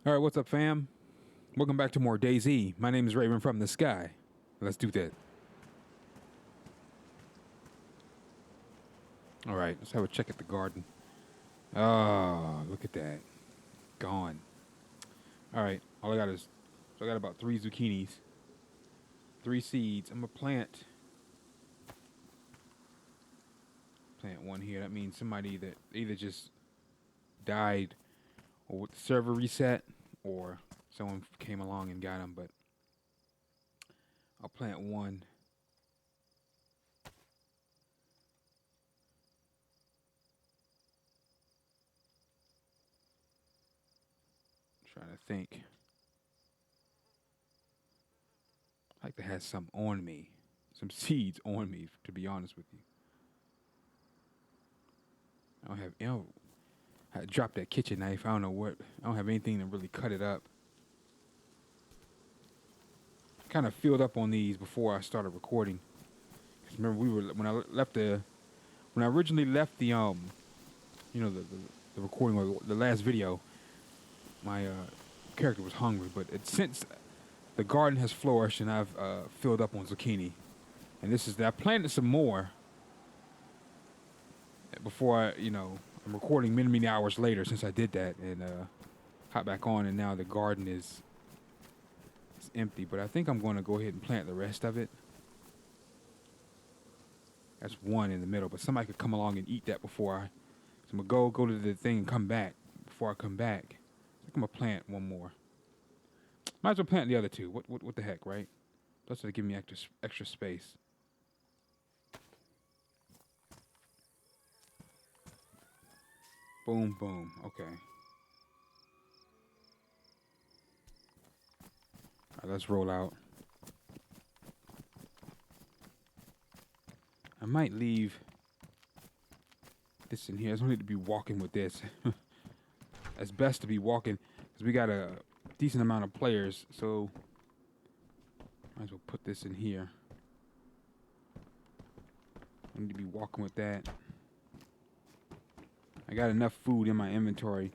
All right, what's up, fam? Welcome back to more DayZ. My name is Raven from the sky. Let's do that. All right, let's have a check at the garden. Oh, look at that. Gone. All right, all I got is, so I got about 3 zucchinis, 3 seeds. I'm gonna plant one here. That means somebody that either just died or with the server reset or someone came along and got them, but I'll plant one. Trying to think. I like to have some on me, some seeds on me, to be honest with you. I don't have, I dropped that kitchen knife. I don't know what, I don't have anything to really cut it up. Kind of filled up on these before I started recording. Cause remember, when I originally left the the recording or the last video, my character was hungry, but since the garden has flourished and I've filled up on zucchini, and I planted some more before I'm recording many hours later since I did that, and hop back on, and now the garden is empty. But I think I'm going to go ahead and plant the rest of it. That's one in the middle, but somebody could come along and eat that before so I'm gonna go to the thing and come back. Before I come back, I think I'm gonna plant one more. Might as well plant the other two. What the heck, right? That's to give me extra space. Boom, boom. Okay. All right, let's roll out. I might leave this in here. I don't need to be walking with this. It's best to be walking because we got a decent amount of players, so might as well put this in here. I need to be walking with that. I got enough food in my inventory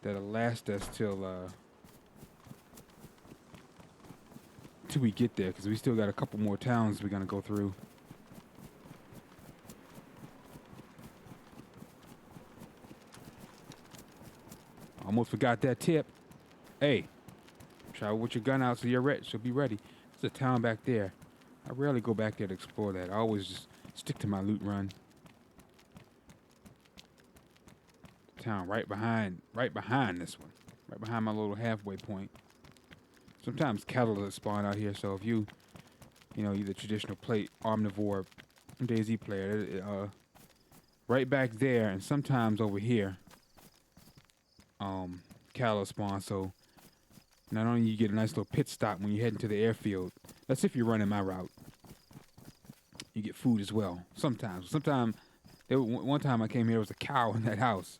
that'll last us till we get there, because we still got a couple more towns we're gonna go through. Almost forgot that tip. Hey, travel with your gun out so you're ready. So be ready. There's a town back there. I rarely go back there to explore that. I always just stick to my loot run. Town right behind this one. Right behind my little halfway point. Sometimes cattle that spawn out here, so if you're traditional omnivore DayZ player, right back there, and sometimes over here, cattle spawn, so not only you get a nice little pit stop when you head into the airfield, that's if you're running my route, you get food as well. Sometimes. One time I came here, there was a cow in that house.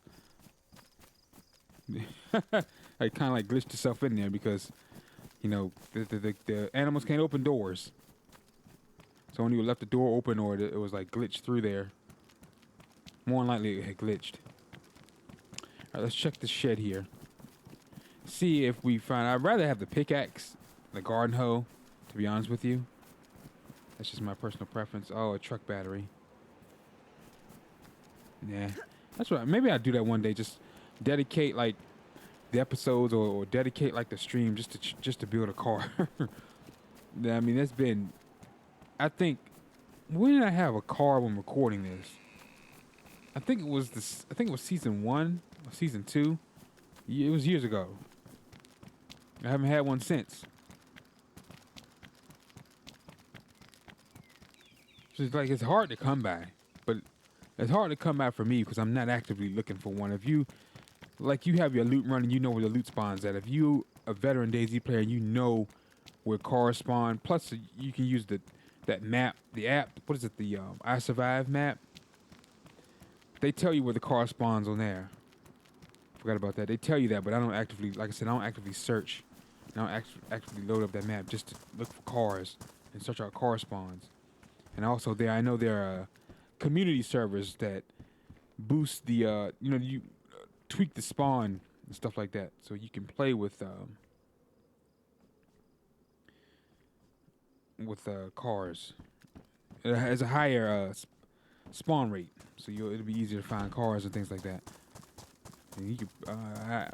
I kind of like glitched itself in there because, the animals can't open doors. So when you left the door open or it was like glitched through there, more than likely it had glitched. All right, let's check the shed here. See if we find... I'd rather have the pickaxe, the garden hoe, to be honest with you. That's just my personal preference. Oh, a truck battery. Nah, that's right. Maybe I'll do that one day. Just dedicate like the episodes or dedicate like the stream just to build a car. I mean, that's been... I think... When did I have a car when recording this? I think it was season 1 or season 2. It was years ago. I haven't had one since. So it's hard to come by, but it's hard to come by for me because I'm not actively looking for one. If you have your loot run and you know where the loot spawns at. If you a veteran DayZ player and you know where cars spawn, plus you can use that map, the app. What is it? The I Survive map. They tell you where the car spawns on there. Forgot about that. They tell you that, but I don't actively, like I said, I don't actively search. I don't actively load up that map just to look for cars and search out car spawns. And also I know there are community servers that boost the, you tweak the spawn and stuff like that. So you can play with cars. It has a higher spawn rate, so it'll be easier to find cars and things like that. And you can I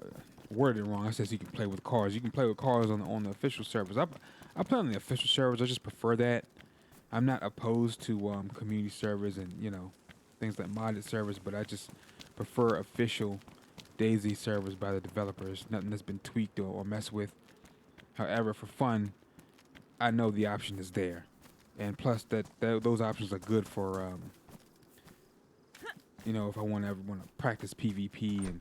worded it wrong. I says you can play with cars. You can play with cars on the official servers. I play on the official servers. I just prefer that. I'm not opposed to community servers and things like modded servers, but I just prefer official DayZ servers by the developers. Nothing that's been tweaked or messed with. However, for fun, I know the option is there, and plus that those options are good for if I want to practice PvP and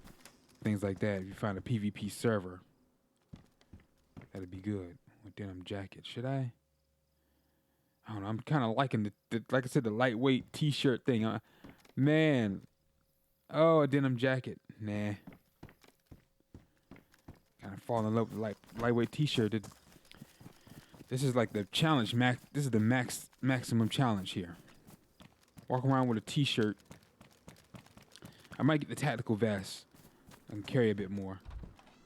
things like that. If you find a PvP server, that'd be good. With denim jacket, should I? I don't know. I'm kind of liking the like I said, the lightweight T-shirt thing. Man, oh, a denim jacket. Nah. Kind of falling in love with lightweight T-shirt. This is like the challenge max. This is the maximum challenge here. Walk around with a T-shirt. I might get the tactical vest and carry a bit more.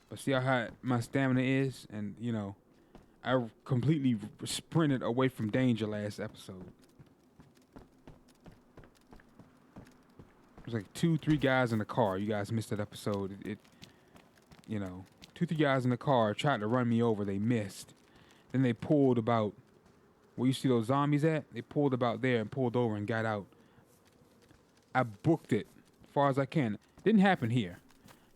But see how high my stamina is, and I completely sprinted away from danger last episode. There's like 2-3 guys in the car. You guys missed that episode. 2-3 guys in the car tried to run me over. They missed. Then they pulled about where you see those zombies at. They pulled about there and pulled over and got out. I booked it as far as I can. Didn't happen here.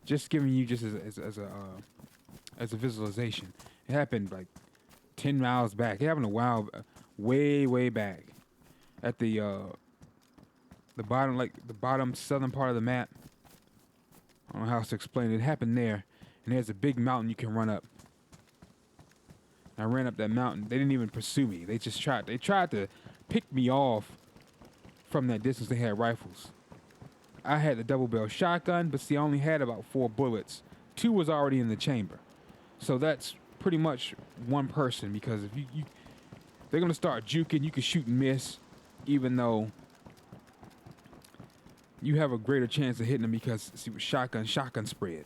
Just giving you just as a visualization. It happened like 10 miles back. It happened a while, way back, at the bottom southern part of the map. I don't know how else to explain it. It happened there, and there's a big mountain you can run up. I ran up that mountain. They didn't even pursue me. They just tried. They tried to pick me off from that distance. They had rifles. I had the double barrel shotgun, but see, I only had about 4 bullets. 2 was already in the chamber, so that's pretty much one person. Because if you they're gonna start juking. You can shoot and miss, even though you have a greater chance of hitting them because see, with shotgun spread.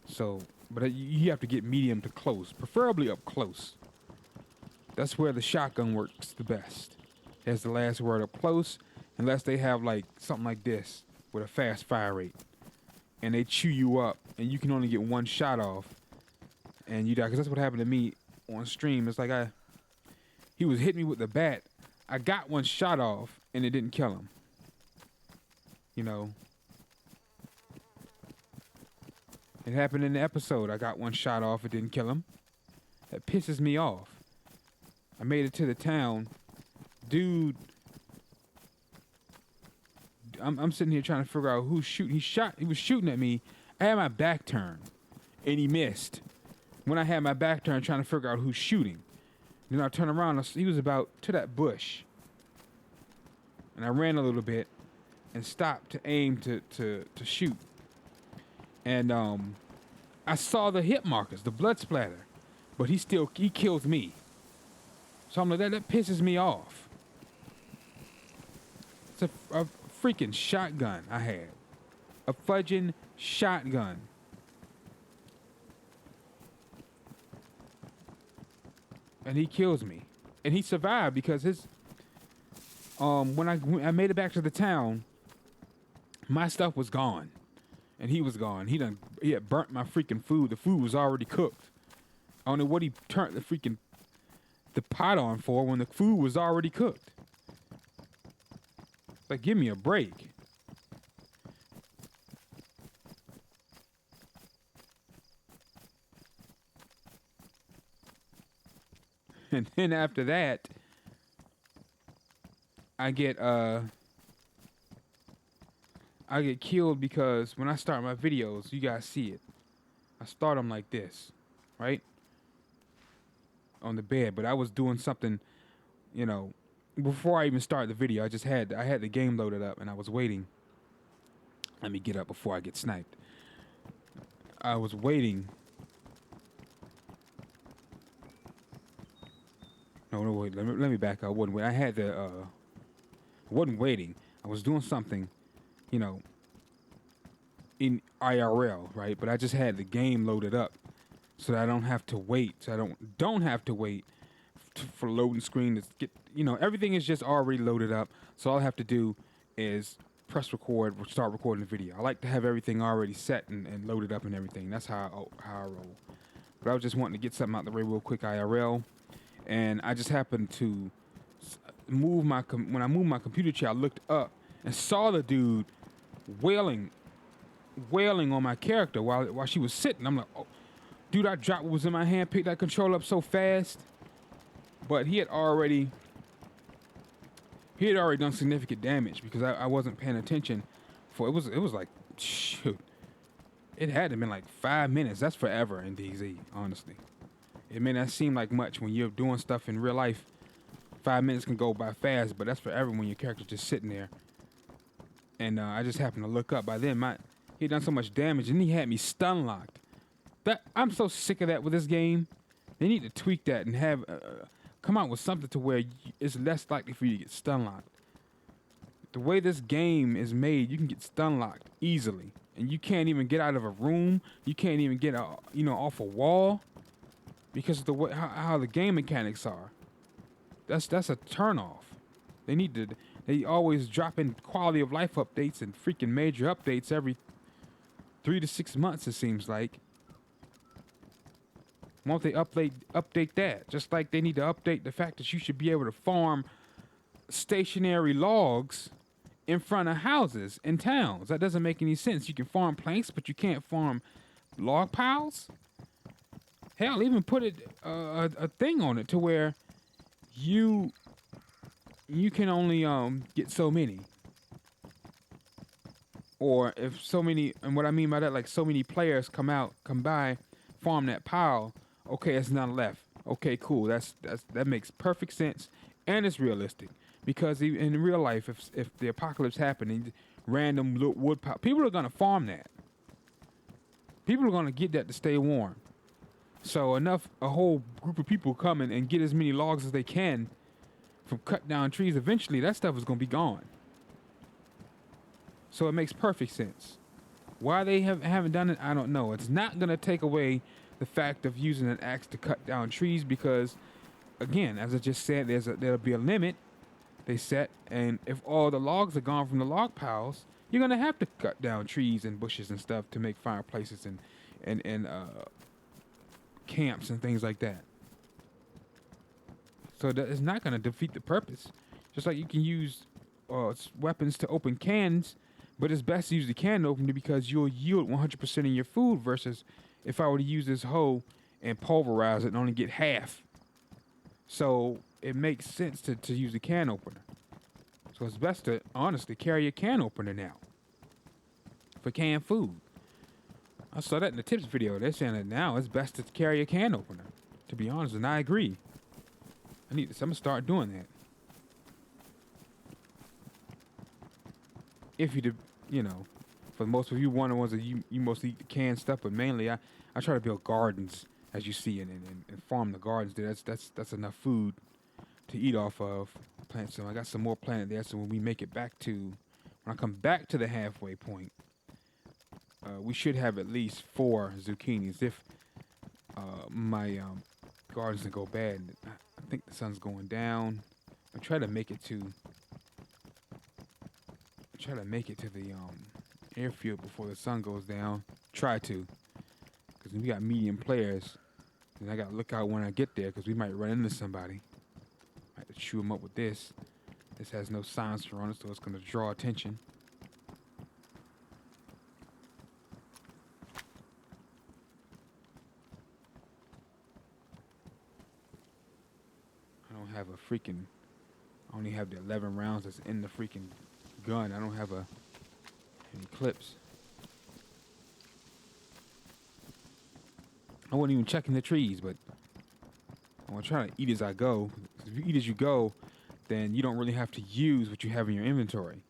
So. But you have to get medium to close, preferably up close. That's where the shotgun works the best. That's the last word, up close, unless they have like something like this with a fast fire rate. And they chew you up, and you can only get 1 shot off, and you die. Because that's what happened to me on stream. It's like he was hitting me with the bat. I got 1 shot off, and it didn't kill him. It happened in the episode. I got 1 shot off. It didn't kill him. That pisses me off. I made it to the town. Dude. I'm sitting here trying to figure out who's shooting. He was shooting at me. I had my back turned. And he missed. When I had my back turned trying to figure out who's shooting. Then I turned around. He was about to that bush. And I ran a little bit. And stopped to aim to shoot. And I saw the hit markers, the blood splatter, but he kills me. So I'm like, that pisses me off. It's a freaking shotgun I had, a fudging shotgun. And he kills me, and he survived because his when I made it back to the town, my stuff was gone. And he was gone. He had burnt my freaking food. The food was already cooked. I don't know what he turned the pot on for when the food was already cooked. It's like, give me a break. And then after that, I get killed because when I start my videos, you guys see it. I start them like this, right? On the bed, but I was doing something, before I even started the video. I had the game loaded up and I was waiting. Let me get up before I get sniped. I was waiting. No, wait. Let me back up. I wasn't waiting. I was doing something. IRL, right? But I just had the game loaded up so that I don't have to wait. So I don't have to wait for loading screen to get. Everything is just already loaded up. So all I have to do is press record, start recording the video. I like to have everything already set and loaded up and everything. That's how I roll. But I was just wanting to get something out the way real quick IRL, and I just happened to move when I moved my computer chair, I looked up and saw the dude wailing on my character while she was sitting. I'm like, oh, dude, I dropped what was in my hand, picked that controller up so fast. But he had already done significant damage because I wasn't paying attention. It was like, shoot, it had to have been like 5 minutes. That's forever in DayZ, honestly. It may not seem like much when you're doing stuff in real life. 5 minutes can go by fast, but that's forever when your character's just sitting there. And I just happened to look up. By then, he had done so much damage, and he had me stun locked. I'm so sick of that with this game. They need to tweak that and have come out with something to where it's less likely for you to get stun locked. The way this game is made, you can get stun locked easily, and you can't even get out of a room. You can't even get off a wall because of the way how the game mechanics are. That's a turnoff. They always drop in quality of life updates and freaking major updates every 3 to 6 months, it seems like. Won't they update that? Just like they need to update the fact that you should be able to farm stationary logs in front of houses in towns. That doesn't make any sense. You can farm planks, but you can't farm log piles? Hell, even put a thing on it to where you can only get so many. Or if so many, and what I mean by that, like so many players come by, farm that pile, okay, it's not left. Okay, cool. That makes perfect sense, and it's realistic. Because in real life, if the apocalypse happened and random wood pile, people are gonna farm that. People are gonna get that to stay warm. So a whole group of people come in and get as many logs as they can from cut down trees. Eventually, that stuff is gonna be gone. So it makes perfect sense. Why they haven't done it, I don't know. It's not gonna take away the fact of using an axe to cut down trees because, again, as I just said, there'll be a limit they set, and if all the logs are gone from the log piles, you're gonna have to cut down trees and bushes and stuff to make fireplaces and camps and things like that. So that is not gonna defeat the purpose. Just like you can use weapons to open cans, but it's best to use the can opener because you'll yield 100% of your food versus if I were to use this hoe and pulverize it and only get half. So it makes sense to use the can opener. So it's best to honestly carry a can opener now for canned food. I saw that in the tips video. They're saying that now it's best to carry a can opener, to be honest, and I agree. I'm gonna start doing that. If for most of you, one of the ones that you mostly eat the canned stuff, but mainly I try to build gardens, as you see, and farm the gardens there. That's enough food to eat off of. Plant some. I got some more planted there, so when I come back to the halfway point, we should have at least 4 zucchinis. If my gardens don't go bad, I think the sun's going down. I try to make it to the airfield before the sun goes down. Try to, because we got medium players, and I gotta look out when I get there because we might run into somebody. I have to chew them up with this. This has no silencer on it, so it's gonna draw attention. I only have the 11 rounds that's in the freaking gun. I don't have any clips. I wasn't even checking the trees, but I'm gonna try to eat as I go. If you eat as you go, then you don't really have to use what you have in your inventory.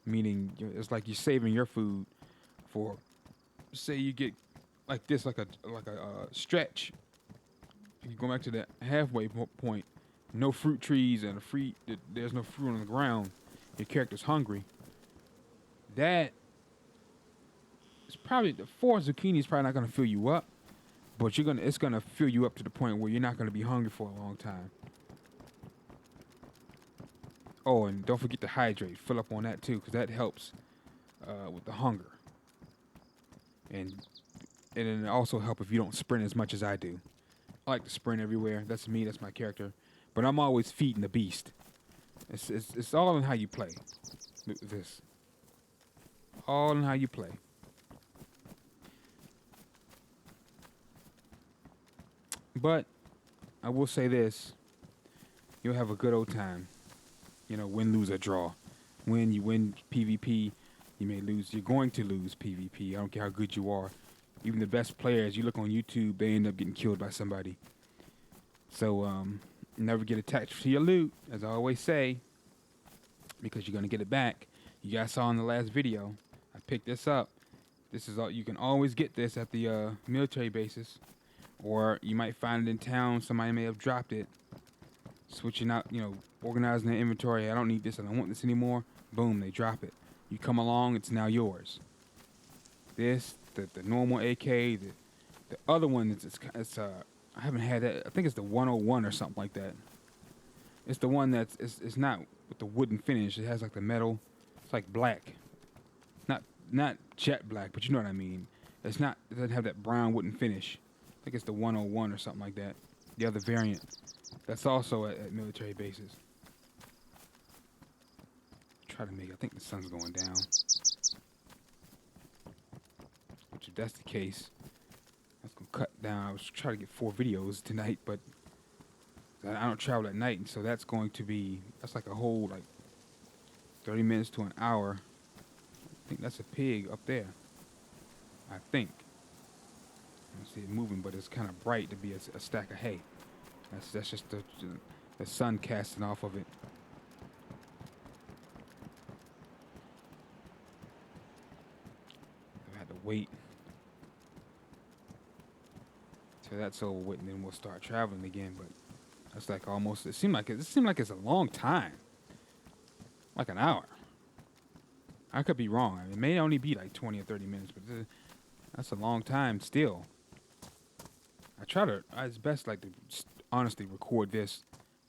Meaning, it's like you're saving your food for, say you get like this, like a stretch. You go back to the halfway point. No fruit trees and there's no fruit on the ground. Your character's hungry. That it's probably the 4 zucchini is probably not gonna fill you up, but it's gonna fill you up to the point where you're not gonna be hungry for a long time. Oh, and don't forget to hydrate. Fill up on that too, because that helps with the hunger. And it also helps if you don't sprint as much as I do. I like to sprint everywhere. That's me. That's my character. But I'm always feeding the beast. It's all in how you play. This. All in how you play. But I will say this. You'll have a good old time. You know, win, lose, or draw. When you win PvP, you may lose. You're going to lose PvP. I don't care how good you are. Even the best players, you look on YouTube, they end up getting killed by somebody. So, never get attached to your loot, as I always say, because you're going to get it back. You guys saw in the last video, I picked this up. This is all, you can always get this at the military bases, or you might find it in town. Somebody may have dropped it. Switching out, you know, organizing their inventory. I don't need this. I don't want this anymore. Boom, they drop it. You come along, it's now yours. This, the normal AK, the other one, it's I haven't had that. I think it's the 101 or something like that. It's the one that's, it's not with the wooden finish. It has like the metal. It's like black. Not jet black, but you know what I mean. It doesn't have that brown wooden finish. I think it's the 101 or something like that. The other variant. That's also at military bases. Try to make it. I think the sun's going down. Which, if that's the case, that's gonna cut down. I was trying to get 4 videos tonight, but I don't travel at night, and so that's like a whole 30 minutes to an hour. I think that's a pig up there. I think. I don't see it moving, but it's kind of bright to be a stack of hay. That's just the sun casting off of it. I had to wait till that's over with, and then we'll start traveling again. But that's like almost. It seemed like it's a long time, like an hour. I could be wrong. I mean, it may only be like 20 or 30 minutes, but that's a long time still. It's best to honestly record this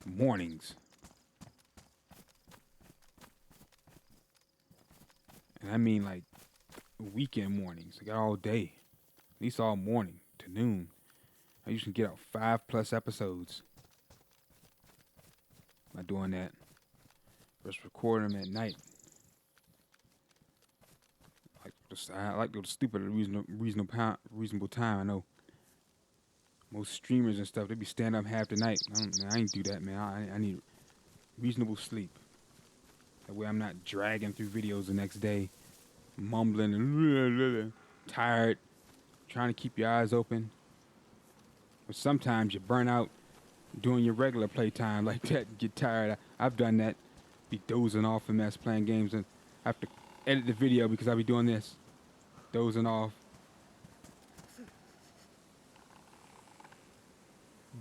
mornings. And I mean like weekend mornings, like all day. At least all morning to noon. I usually get out 5+ episodes. By doing that. Just recording them at night. I like those stupid reasonable time. I know most streamers and stuff, they be standing up half the night. I ain't do that, man. I need reasonable sleep. That way I'm not dragging through videos the next day, mumbling and tired, trying to keep your eyes open. But sometimes you burn out doing your regular playtime like that and get tired. I've done that. Be dozing off and mess playing games, and I have to edit the video because I be doing this. Dozing off.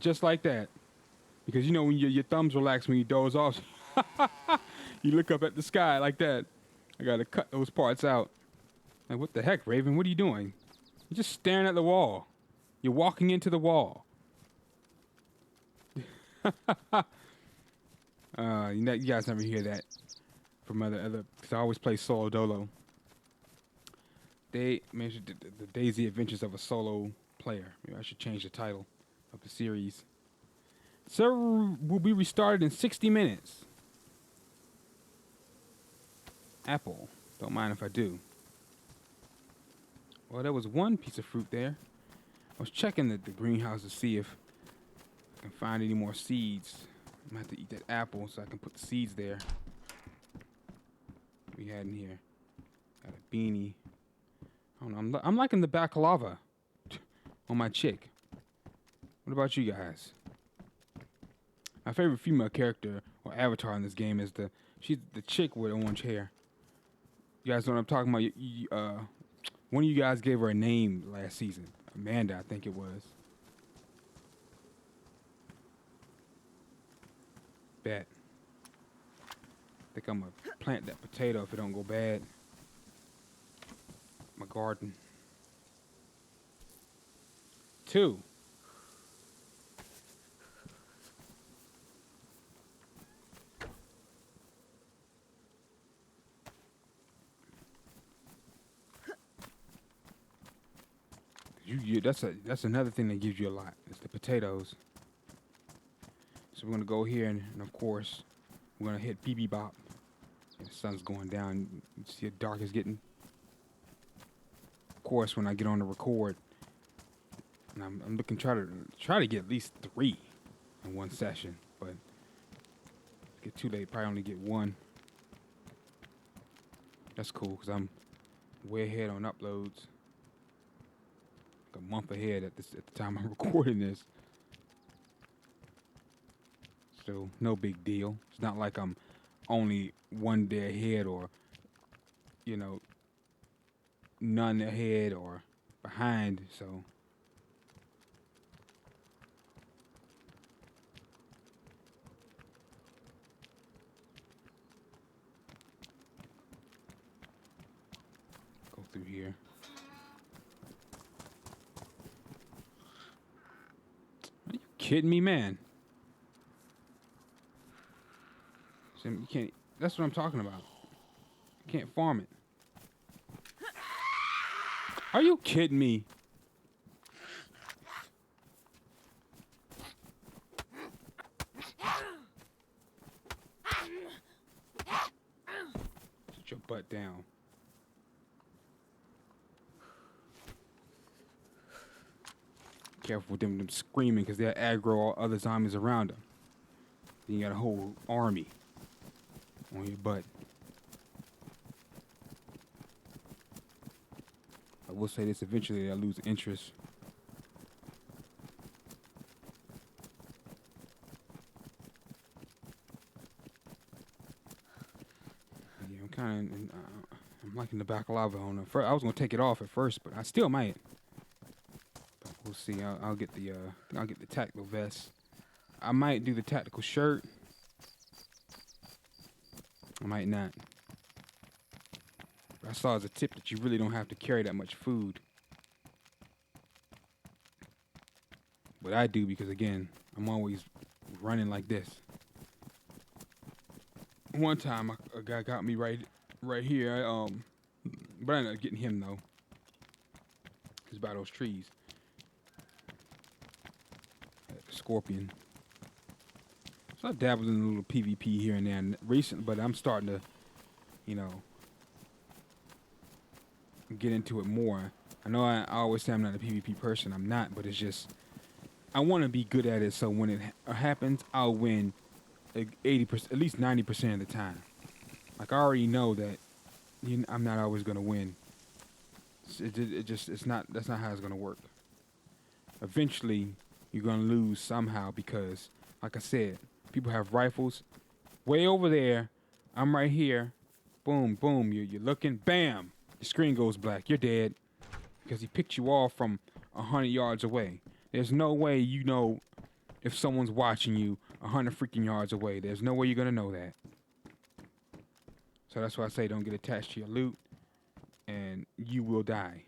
Just like that. Because you know when your thumbs relax when you doze off, you look up at the sky like that. I gotta cut those parts out. Like, what the heck, Raven? What are you doing? You're just staring at the wall. You're walking into the wall. You guys never hear that from other. Because I always play solo dolo. They mentioned the DayZ Adventures of a Solo Player. Maybe I should change the title of the series. Server will be restarted in 60 minutes. Apple. Don't mind if I do. Well, there was one piece of fruit there. I was checking the greenhouse to see if I can find any more seeds. I'm going to have to eat that apple so I can put the seeds there. What we had in here. Got a beanie. I don't know. I'm liking the baklava on my chick. What about you guys? My favorite female character or avatar in this game is she's the chick with orange hair. You guys know what I'm talking about? One of you guys gave her a name last season. Amanda, I think it was. Bet. I think I'm gonna plant that potato if it don't go bad. My garden. too. That's another thing that gives you a lot. It's the potatoes. So we're gonna go here and of course we're gonna hit BB Bop. The sun's going down. You see how dark it's getting. Of course, when I get on the record, and I'm looking try to get at least 3 in one session, but it's get too late. Probably only get 1. That's cool because I'm way ahead on uploads. Like a month ahead at the time I'm recording this. So no big deal. It's not like I'm only 1 day ahead or, you know, none ahead or behind. So go through here. Are you kidding me, man? You can't. That's what I'm talking about. You can't farm it. Are you kidding me? Sit your butt down. Careful with them screaming because they'll aggro all other zombies around them. Then you got a whole army on your butt. I will say this, eventually I lose interest. Yeah, I'm kind of, I'm liking the baklava on it. I was gonna take it off at first, but I still might. But we'll see. I'll get the tactical vest. I might do the tactical shirt. I might not. I saw as a tip that you really don't have to carry that much food. But I do because, again, I'm always running like this. One time, a guy got me right here. But I ended up getting him, though. It's by those trees. Scorpion. So I dabbled in a little PvP here and there recently, but I'm starting to, you know, get into it more. I know I always say I'm not a PvP person. I'm not, but it's just I want to be good at it. So when it happens, I'll win 80%, at least 90% of the time. Like I already know that I'm not always gonna win. It's not. That's not how it's gonna work. Eventually, you're gonna lose somehow because, like I said, people have rifles way over there. I'm right here. Boom, boom. You're looking. Bam. The screen goes black. You're dead because he picked you off from 100 yards away. There's no way you know if someone's watching you 100 freaking yards away. There's no way you're gonna know that. So that's why I say don't get attached to your loot, and you will die.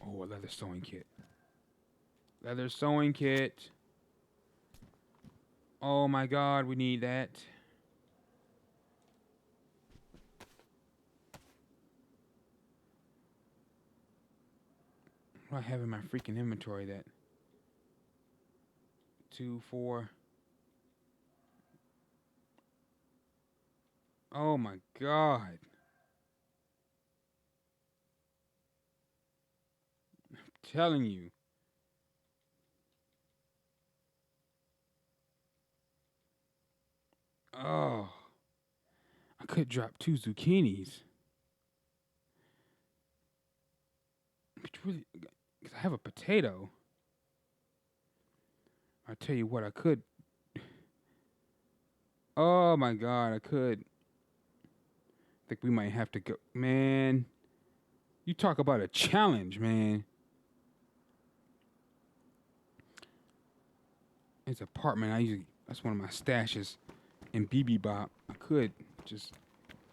Oh, a leather sewing kit. Leather sewing kit. Oh my God, we need that. What do I have in my freaking inventory that? 2, 4. Oh my God. I'm telling you. Oh. I could drop 2 zucchinis. But really, because I have a potato. I tell you what, I could. Oh my God, I could. I think we might have to go. Man, you talk about a challenge, man. It's apartment. That's one of my stashes in BB Bop. I could just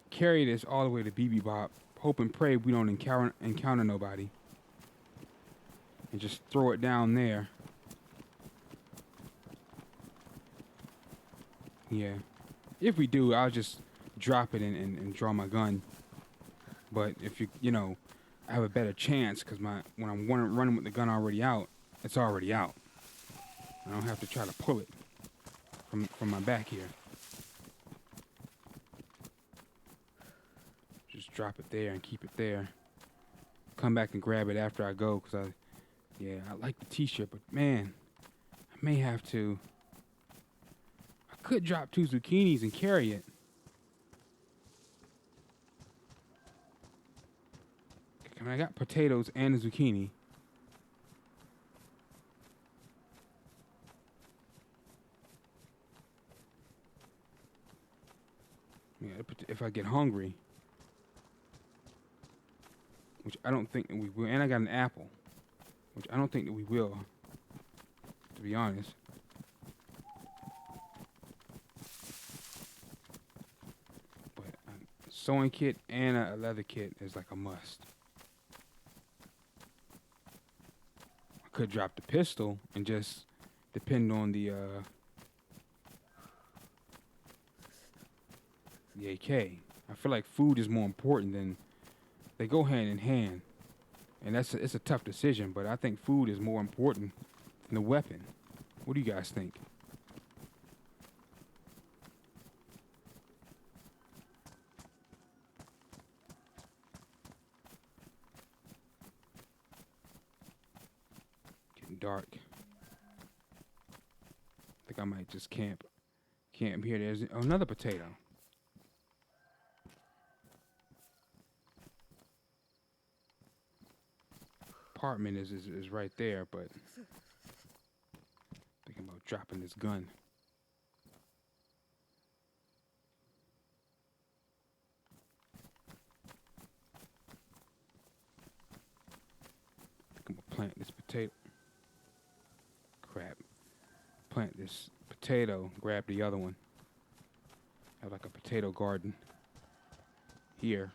carry this all the way to BB Bop, hope and pray we don't encounter nobody, and just throw it down there. Yeah. If we do, I'll just drop it and draw my gun. But if I have a better chance because when I'm running with the gun already out, it's already out. I don't have to try to pull it from my back here. Just drop it there and keep it there. Come back and grab it after I go because I like the t-shirt, but man, I may have to. I could drop 2 zucchinis and carry it. I mean, I got potatoes and a zucchini. Yeah, if I get hungry, which I don't think that we will, and I got an apple, which I don't think that we will, to be honest. But a sewing kit and a leather kit is like a must. I could drop the pistol and just depend on the AK. I feel like food is more important than they go hand in hand, and it's a tough decision. But I think food is more important than the weapon. What do you guys think? Getting dark. I think I might just camp here. There's another potato. Apartment is right there, but thinking about dropping this gun. I think I'm gonna plant this potato. Crap. Plant this potato, grab the other one. Have like a potato garden here.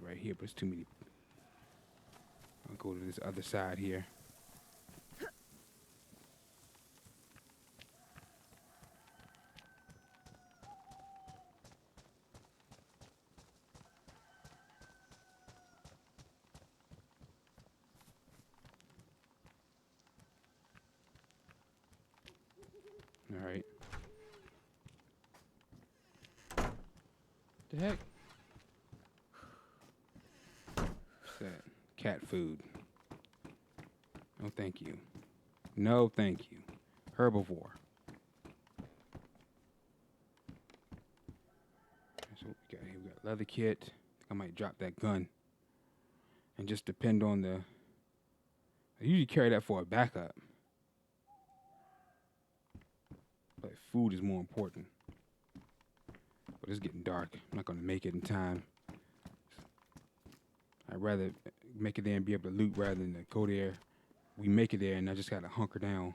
Right here, but it's too many. I'll go to this other side here. All right. The heck? That cat food. No thank you. No thank you. Herbivore. So what we got here? We got leather kit. I might drop that gun. And just depend on I usually carry that for a backup. But food is more important. But it's getting dark. I'm not gonna make it in time. I'd rather make it there and be able to loot rather than to go there. We make it there and I just gotta hunker down.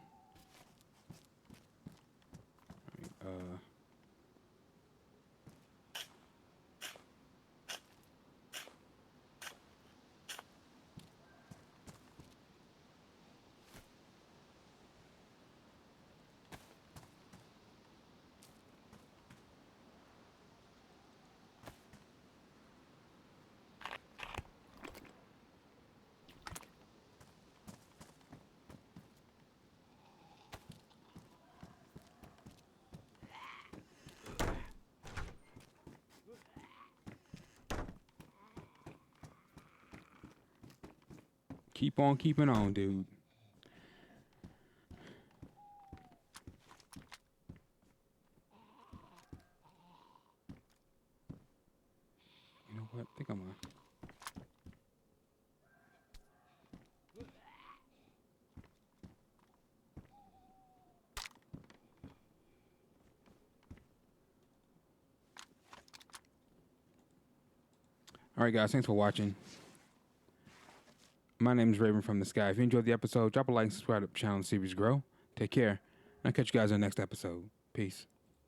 Keep on keeping on, dude. You know what? I think I'm gonna. All right, guys. Thanks for watching. My name is Raven from the Sky. If you enjoyed the episode, drop a like and subscribe to the channel and see us grow. Take care. And I'll catch you guys in the next episode. Peace.